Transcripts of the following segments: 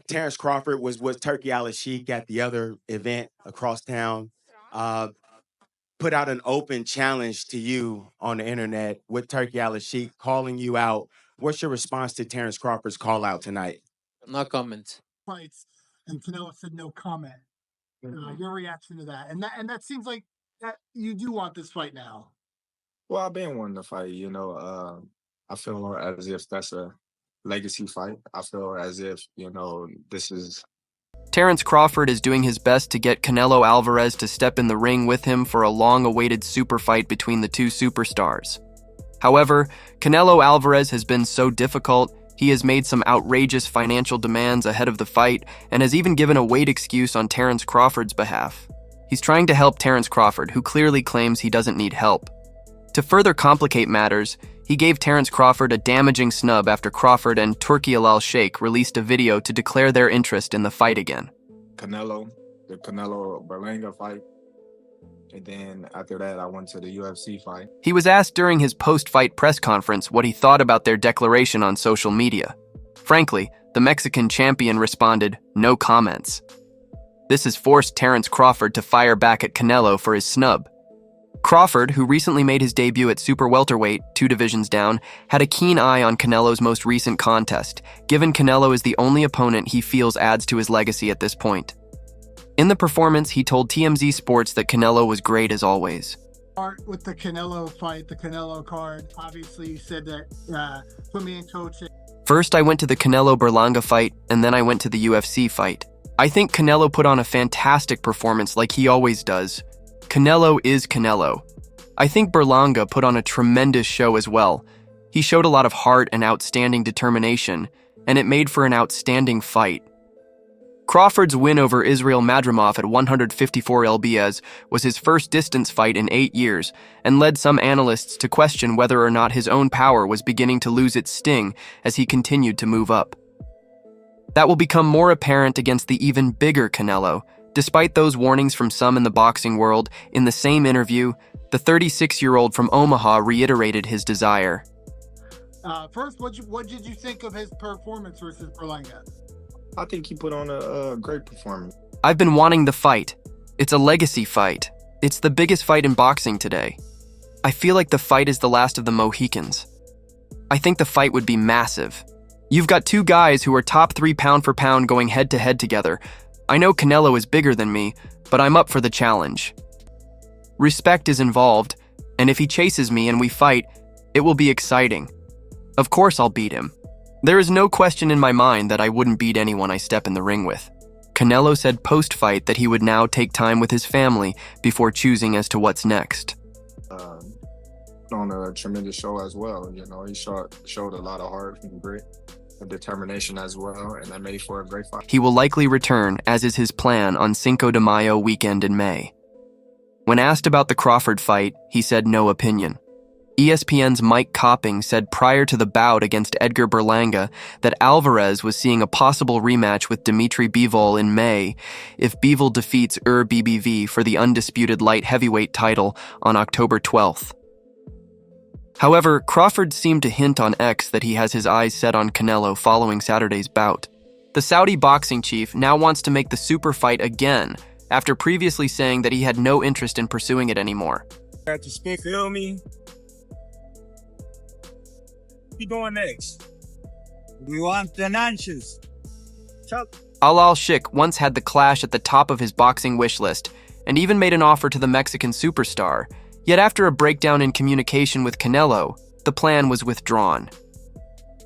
Terence Crawford was Turkey Alalshikh at the other event across town. Uh, Put out an open challenge to you on the internet with Turkey Alalshikh calling you out. What's your response to Terence Crawford's call out tonight? No comment. Fights, and Canelo said no comment. Your reaction to that, and that seems like that you do want this fight now. Well, I've been wanting to fight, I feel as if that's a legacy fight. I feel as if, this is Terence Crawford is doing his best to get Canelo Alvarez to step in the ring with him for a long-awaited super fight between the two superstars. However, Canelo Alvarez has been so difficult, he has made some outrageous financial demands ahead of the fight and has even given a weight excuse on Terence Crawford's behalf. He's trying to help Terence Crawford, who clearly claims he doesn't need help. To further complicate matters, he gave Terence Crawford a damaging snub after Crawford and Turki Alalshikh released a video to declare their interest in the fight again. the Canelo Berlanga fight. And then after that, I went to the UFC fight. He was asked during his post-fight press conference what he thought about their declaration on social media. Frankly, the Mexican champion responded, "No comments." This has forced Terence Crawford to fire back at Canelo for his snub. Crawford, who recently made his debut at super welterweight, 2 divisions down, had a keen eye on Canelo's most recent contest, given Canelo is the only opponent he feels adds to his legacy at this point. In the performance, he told TMZ Sports that Canelo was great as always. With the Canelo fight, the Canelo card, obviously you said that put me in coach. First, I went to the Canelo Berlanga fight, and then I went to the UFC fight. I think Canelo put on a fantastic performance like he always does. Canelo is Canelo. I think Berlanga put on a tremendous show as well. He showed a lot of heart and outstanding determination, and it made for an outstanding fight. Crawford's win over Israel Madrimov at 154 lbs was his first distance fight in 8 years and led some analysts to question whether or not his own power was beginning to lose its sting as he continued to move up. That will become more apparent against the even bigger Canelo. Despite those warnings from some in the boxing world, in the same interview, the 36-year-old from Omaha reiterated his desire. First, what did you think of his performance versus Berlanga? I think he put on a great performance. I've been wanting the fight. It's a legacy fight. It's the biggest fight in boxing today. I feel like the fight is the last of the Mohicans. I think the fight would be massive. You've got 2 guys who are top 3 pound for pound going head-to-head together. I know Canelo is bigger than me, but I'm up for the challenge. Respect is involved, and if he chases me and we fight, it will be exciting. Of course I'll beat him. There is no question in my mind that I wouldn't beat anyone I step in the ring with. Canelo said post-fight that he would now take time with his family before choosing as to what's next. On a tremendous show as well. He showed a lot of heart and grit and determination as well, and that made for a great fight. He will likely return, as is his plan, on Cinco de Mayo weekend in May. When asked about the Crawford fight, he said no opinion. ESPN's Mike Copping said prior to the bout against Edgar Berlanga that Alvarez was seeing a possible rematch with Dimitri Bivol in May if Bivol defeats BBV for the undisputed light heavyweight title on October 12th. However, Crawford seemed to hint on X that he has his eyes set on Canelo following Saturday's bout. The Saudi boxing chief now wants to make the super fight again, after previously saying that he had no interest in pursuing it anymore. Got to spin, feel me? What you doing next? We want financials. Alalshikh once had the clash at the top of his boxing wish list, and even made an offer to the Mexican superstar. Yet after a breakdown in communication with Canelo, the plan was withdrawn.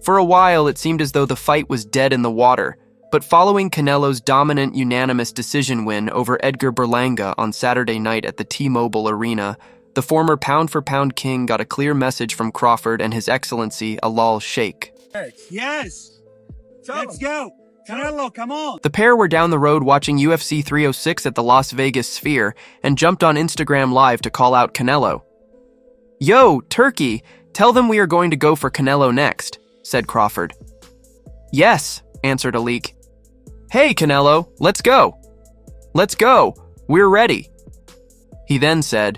For a while, it seemed as though the fight was dead in the water, but following Canelo's dominant unanimous decision win over Edgar Berlanga on Saturday night at the T-Mobile Arena, the former pound-for-pound king got a clear message from Crawford and His Excellency Alalshikh. Yes! Let's go! Canelo, come on! The pair were down the road watching UFC 306 at the Las Vegas Sphere and jumped on Instagram Live to call out Canelo. "Yo, Turkey, tell them we are going to go for Canelo next," said Crawford. "Yes," answered Alik. "Hey, Canelo, let's go. Let's go. We're ready." He then said,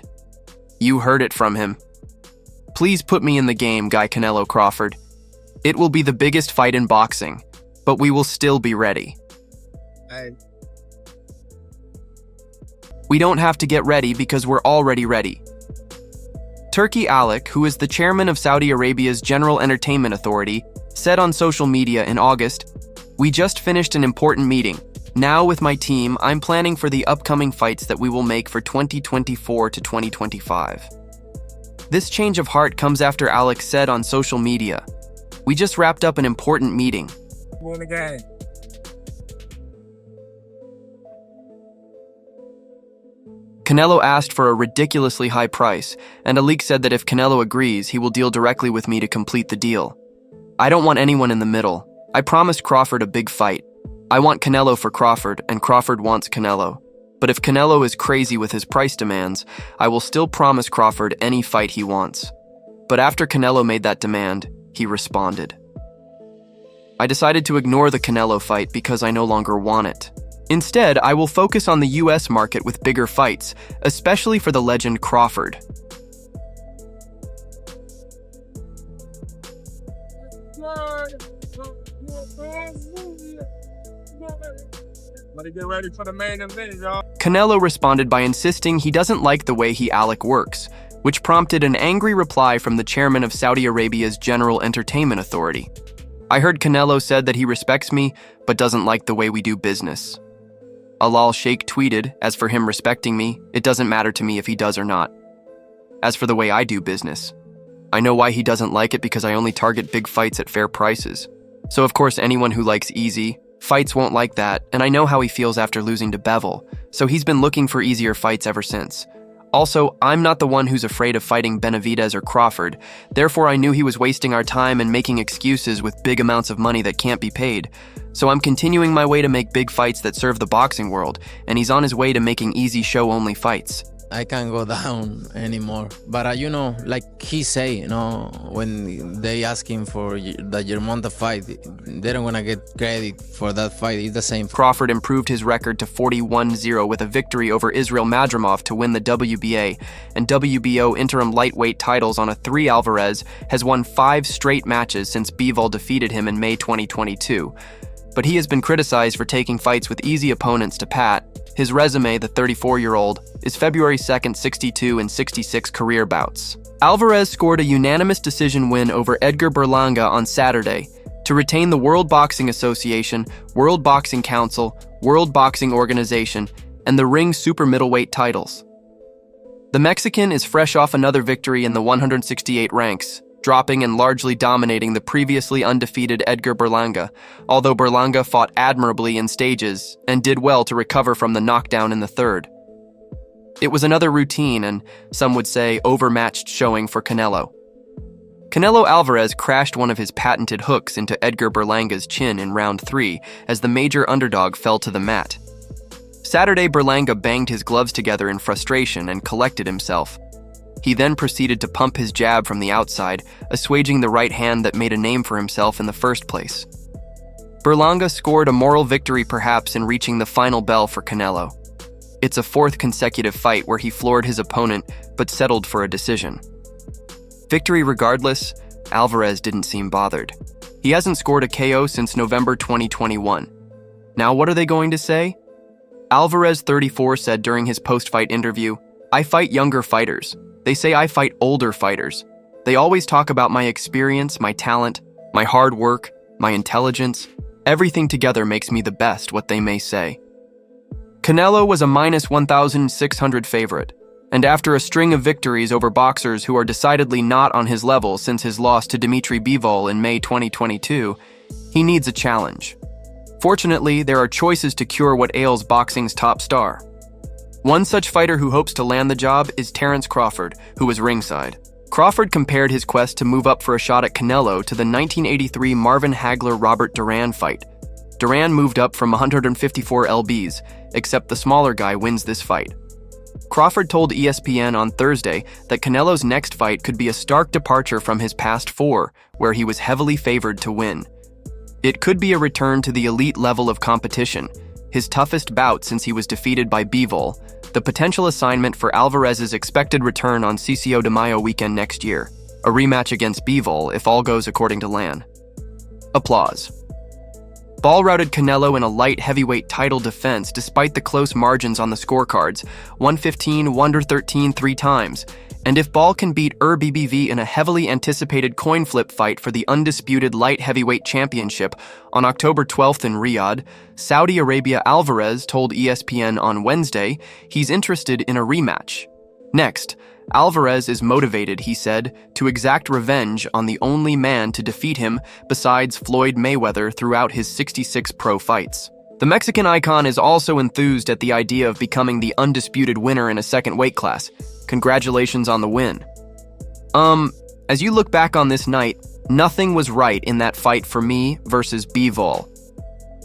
"You heard it from him. Please put me in the game, Guy Canelo Crawford. It will be the biggest fight in boxing, but we will still be ready." Hey, We don't have to get ready because we're already ready. Turki Alik, who is the chairman of Saudi Arabia's General Entertainment Authority, said on social media in August, "We just finished an important meeting. Now with my team, I'm planning for the upcoming fights that we will make for 2024 to 2025. This change of heart comes after Alik said on social media, "We just wrapped up an important meeting." win the game. Canelo asked for a ridiculously high price, and Alik said that if Canelo agrees, he will deal directly with me to complete the deal. "I don't want anyone in the middle. I promised Crawford a big fight. I want Canelo for Crawford, and Crawford wants Canelo. But if Canelo is crazy with his price demands, I will still promise Crawford any fight he wants." But after Canelo made that demand, he responded, "I decided to ignore the Canelo fight because I no longer want it. Instead, I will focus on the US market with bigger fights, especially for the legend Crawford." Let it get ready for the main event, y'all. Canelo responded by insisting he doesn't like the way Alik works, which prompted an angry reply from the chairman of Saudi Arabia's General Entertainment Authority. "I heard Canelo said that he respects me, but doesn't like the way we do business." Alalshikh tweeted, "As for him respecting me, it doesn't matter to me if he does or not. As for the way I do business, I know why he doesn't like it because I only target big fights at fair prices. So of course anyone who likes easy fights won't like that, and I know how he feels after losing to Bivol, so he's been looking for easier fights ever since. Also, I'm not the one who's afraid of fighting Benavidez or Crawford, therefore I knew he was wasting our time and making excuses with big amounts of money that can't be paid. So I'm continuing my way to make big fights that serve the boxing world, and he's on his way to making easy show-only fights." I can't go down anymore. But like he say, when they ask him for the Germonta fight, they don't wanna get credit for that fight. It's the same. Crawford improved his record to 41-0 with a victory over Israel Madrimov to win the WBA and WBO interim lightweight titles on a 3. Alvarez has won 5 straight matches since Bivol defeated him in May 2022. But he has been criticized for taking fights with easy opponents to pat. His resume, the 34-year-old, is February 2nd, 62 and 66 career bouts. Alvarez scored a unanimous decision win over Edgar Berlanga on Saturday to retain the World Boxing Association, World Boxing Council, World Boxing Organization, and the Ring Super Middleweight titles. The Mexican is fresh off another victory in the 168 ranks, dropping and largely dominating the previously undefeated Edgar Berlanga, although Berlanga fought admirably in stages and did well to recover from the knockdown in the 3rd. It was another routine and, some would say, overmatched showing for Canelo. Canelo Alvarez crashed one of his patented hooks into Edgar Berlanga's chin in round 3 as the major underdog fell to the mat. Saturday, Berlanga banged his gloves together in frustration and collected himself. He then proceeded to pump his jab from the outside, assuaging the right hand that made a name for himself in the first place. Berlanga scored a moral victory perhaps in reaching the final bell for Canelo. It's a 4th consecutive fight where he floored his opponent but settled for a decision. Victory regardless, Alvarez didn't seem bothered. He hasn't scored a KO since November 2021. Now what are they going to say? Alvarez, 34, said during his post-fight interview, "I fight younger fighters. They say I fight older fighters. They always talk about my experience, my talent, my hard work, my intelligence. Everything together makes me the best, what they may say." Canelo was a minus 1,600 favorite, and after a string of victories over boxers who are decidedly not on his level since his loss to Dmitry Bivol in May 2022, he needs a challenge. Fortunately, there are choices to cure what ails boxing's top star. One such fighter who hopes to land the job is Terence Crawford, who was ringside. Crawford compared his quest to move up for a shot at Canelo to the 1983 Marvin Hagler-Robert Duran fight. Duran moved up from 154 lbs, except the smaller guy wins this fight. Crawford told ESPN on Thursday that Canelo's next fight could be a stark departure from his past 4, where he was heavily favored to win. It could be a return to the elite level of competition, his toughest bout since he was defeated by Bivol, the potential assignment for Alvarez's expected return on CCO de Mayo weekend next year, a rematch against Bivol if all goes according to plan. Applause. Ball routed Canelo in a light heavyweight title defense despite the close margins on the scorecards, 115, 113 3 times. And if Ball can beat BBV in a heavily anticipated coin flip fight for the undisputed light heavyweight championship on October 12th in Riyadh, Saudi Arabia Alvarez told ESPN on Wednesday he's interested in a rematch. Next, Alvarez is motivated, he said, to exact revenge on the only man to defeat him besides Floyd Mayweather throughout his 66 pro fights. The Mexican icon is also enthused at the idea of becoming the undisputed winner in a second weight class. Congratulations on the win. As you look back on this night, nothing was right in that fight for me versus Bivol.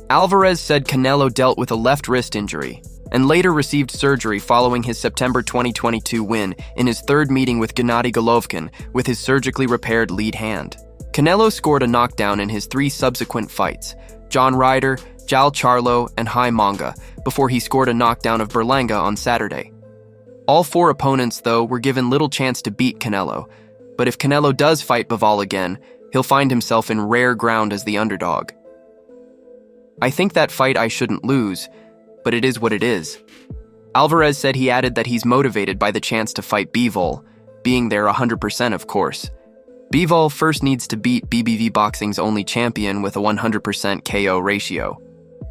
Alvarez said Canelo dealt with a left wrist injury and later received surgery following his September 2022 win in his third meeting with Gennady Golovkin with his surgically repaired lead hand. Canelo scored a knockdown in his 3 subsequent fights, John Ryder, Jal Charlo, and Hai Manga, before he scored a knockdown of Berlanga on Saturday. All 4 opponents, though, were given little chance to beat Canelo, but if Canelo does fight Bivol again, he'll find himself in rare ground as the underdog. I think that fight I shouldn't lose, but it is what it is. Alvarez said he added that he's motivated by the chance to fight Bivol, being there 100% of course. Bivol first needs to beat BBV Boxing's only champion with a 100% KO ratio.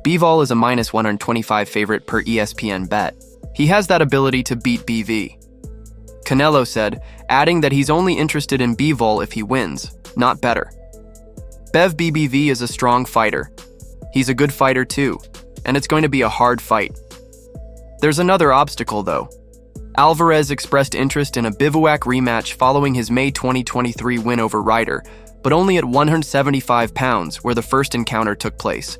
Bivol is a minus 125 favorite per ESPN bet. He has that ability to beat BV. Canelo said, adding that he's only interested in Bivol if he wins, not better. Bev BBV is a strong fighter. He's a good fighter too, and it's going to be a hard fight. There's another obstacle though. Alvarez expressed interest in a bivouac rematch following his May 2023 win over Ryder, but only at 175 pounds where the first encounter took place.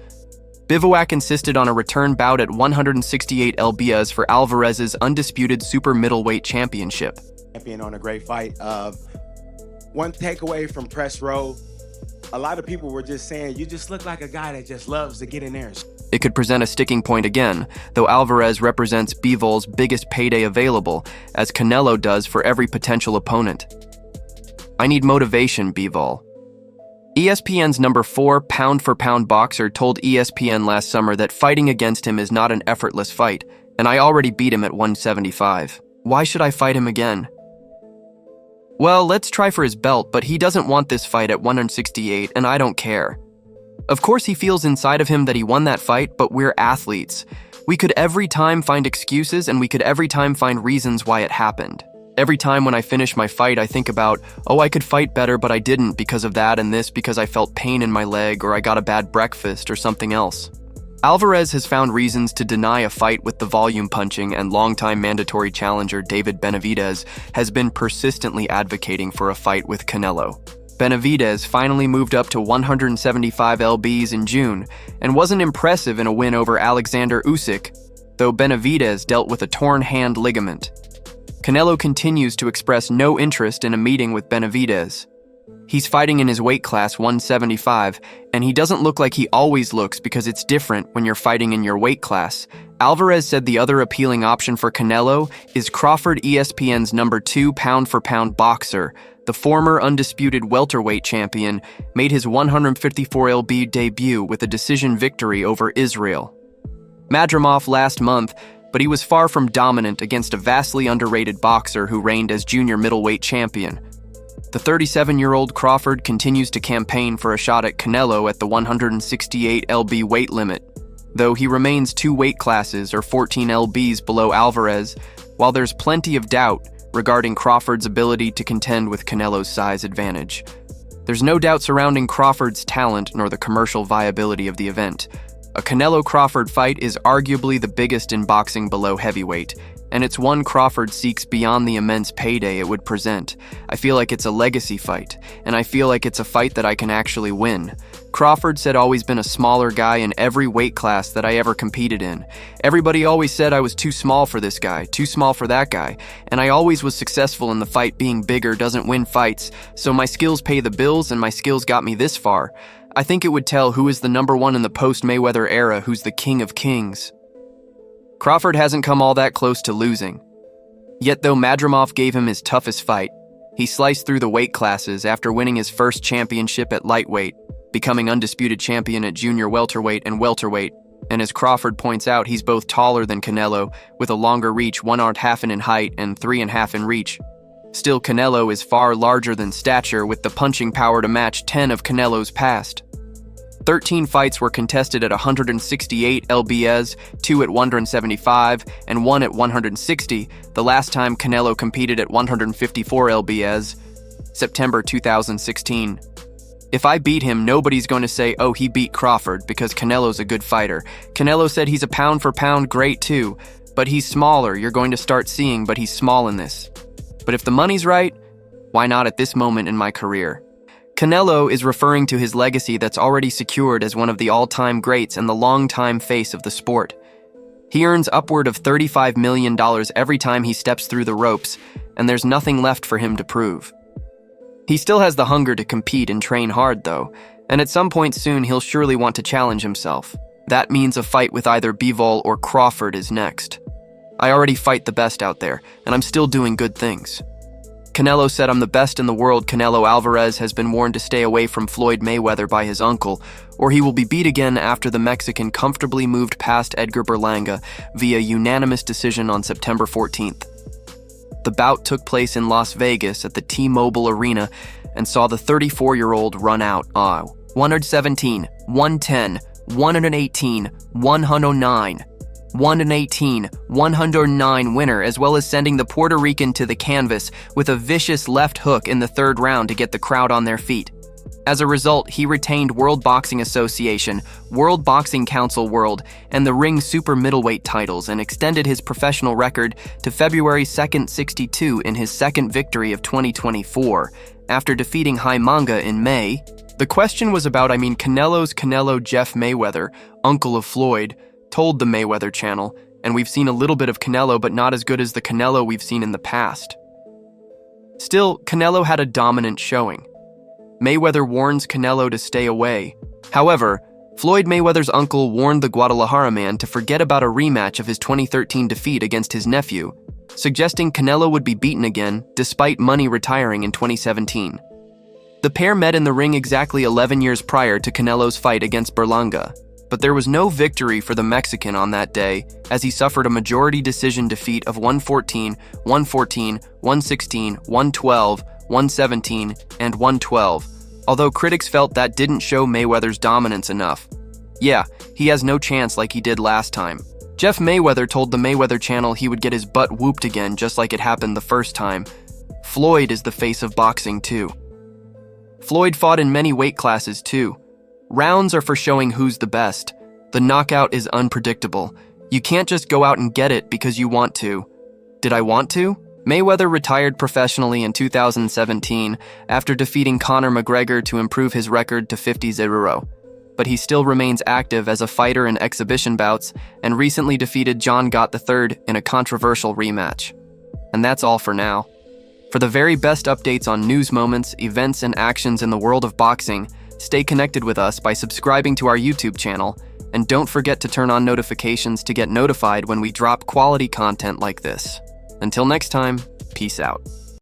Bivouac insisted on a return bout at 168 lbs for Alvarez's undisputed super middleweight championship. Champion on a great fight. One takeaway from press row, a lot of people were just saying, you just look like a guy that just loves to get in there. It could present a sticking point again, though Alvarez represents Bivol's biggest payday available, as Canelo does for every potential opponent. I need motivation, Bivol. ESPN's number 4 pound-for-pound boxer told ESPN last summer that fighting against him is not an effortless fight, and I already beat him at 175. Why should I fight him again? Well, let's try for his belt, but he doesn't want this fight at 168, and I don't care. Of course he feels inside of him that he won that fight, but we're athletes. We could every time find excuses, and we could every time find reasons why it happened. Every time when I finish my fight, I think about, oh, I could fight better, but I didn't because of that and this, because I felt pain in my leg, or I got a bad breakfast, or something else. Alvarez has found reasons to deny a fight with the volume punching, and longtime mandatory challenger David Benavidez has been persistently advocating for a fight with Canelo. Benavidez finally moved up to 175 lbs in June, and wasn't impressive in a win over Alexander Usyk, though Benavidez dealt with a torn hand ligament. Canelo continues to express no interest in a meeting with Benavidez. He's fighting in his weight class 175, and he doesn't look like he always looks because it's different when you're fighting in your weight class. Alvarez said the other appealing option for Canelo is Crawford, ESPN's number 2 pound-for-pound boxer. The former undisputed welterweight champion made his 154 lb debut with a decision victory over Israel Madrimov last month, but he was far from dominant against a vastly underrated boxer who reigned as junior middleweight champion. The 37-year-old Crawford continues to campaign for a shot at Canelo at the 168 lb weight limit, though he remains 2 weight classes or 14 lbs below Alvarez, while there's plenty of doubt regarding Crawford's ability to contend with Canelo's size advantage. There's no doubt surrounding Crawford's talent nor the commercial viability of the event. A Canelo-Crawford fight is arguably the biggest in boxing below heavyweight, and it's one Crawford seeks beyond the immense payday it would present. I feel like it's a legacy fight, and I feel like it's a fight that I can actually win. Crawford's had always been a smaller guy in every weight class that I ever competed in. Everybody always said I was too small for this guy, too small for that guy, and I always was successful in the fight. Being bigger doesn't win fights, so my skills pay the bills, and my skills got me this far. I think it would tell who is the number 1 in the post-Mayweather era, who's the king of kings. Crawford hasn't come all that close to losing. Yet though Madrimov gave him his toughest fight, he sliced through the weight classes after winning his first championship at lightweight, becoming undisputed champion at junior welterweight and welterweight. And as Crawford points out, he's both taller than Canelo, with a longer reach, 1.5 in height and 3.5 in reach. Still, Canelo is far larger than stature, with the punching power to match 10 of Canelo's past. 13 fights were contested at 168 lbs, 2 at 175, and 1 at 160, the last time Canelo competed at 154 lbs, September 2016. If I beat him, nobody's going to say, oh, he beat Crawford, because Canelo's a good fighter. Canelo said he's a pound-for-pound great too, but he's smaller. You're going to start seeing, but he's small in this. But if the money's right, why not at this moment in my career? Canelo is referring to his legacy that's already secured as one of the all-time greats and the long-time face of the sport. He earns upward of $35 million every time he steps through the ropes, and there's nothing left for him to prove. He still has the hunger to compete and train hard, though, and at some point soon he'll surely want to challenge himself. That means a fight with either Bivol or Crawford is next. I already fight the best out there, and I'm still doing good things. Canelo said I'm the best in the world. Canelo Alvarez has been warned to stay away from Floyd Mayweather by his uncle, or he will be beat again after the Mexican comfortably moved past Edgar Berlanga via unanimous decision on September 14th. The bout took place in Las Vegas at the T-Mobile Arena and saw the 34-year-old run out 117, 110, 118, 109, 118, 109 winner, as well as sending the Puerto Rican to the canvas with a vicious left hook in the third round to get the crowd on their feet. As a result, he retained World Boxing Association, World Boxing Council World, and the Ring Super Middleweight titles and extended his professional record to February 2nd, 62 in his second victory of 2024, after defeating Manga in May. The question was about, Canelo's Canelo Jeff Mayweather, uncle of Floyd, told the Mayweather channel, and we've seen a little bit of Canelo, but not as good as the Canelo we've seen in the past. Still, Canelo had a dominant showing. Mayweather warns Canelo to stay away. However, Floyd Mayweather's uncle warned the Guadalajara man to forget about a rematch of his 2013 defeat against his nephew, suggesting Canelo would be beaten again despite Money retiring in 2017. The pair met in the ring exactly 11 years prior to Canelo's fight against Berlanga, but there was no victory for the Mexican on that day, as he suffered a majority decision defeat of 114, 114, 116, 112, 117, and 112, although critics felt that didn't show Mayweather's dominance enough. Yeah, he has no chance like he did last time. Jeff Mayweather told the Mayweather channel he would get his butt whooped again just like it happened the first time. Floyd is the face of boxing too. Floyd fought in many weight classes too. Rounds are for showing who's the best. The knockout is unpredictable. You can't just go out and get it because you want to. Did I want to? Mayweather retired professionally in 2017 after defeating Conor McGregor to improve his record to 50-0. But he still remains active as a fighter in exhibition bouts and recently defeated John Gott III in a controversial rematch. And that's all for now. For the very best updates on news moments, events, and actions in the world of boxing, stay connected with us by subscribing to our YouTube channel, and don't forget to turn on notifications to get notified when we drop quality content like this. Until next time, peace out.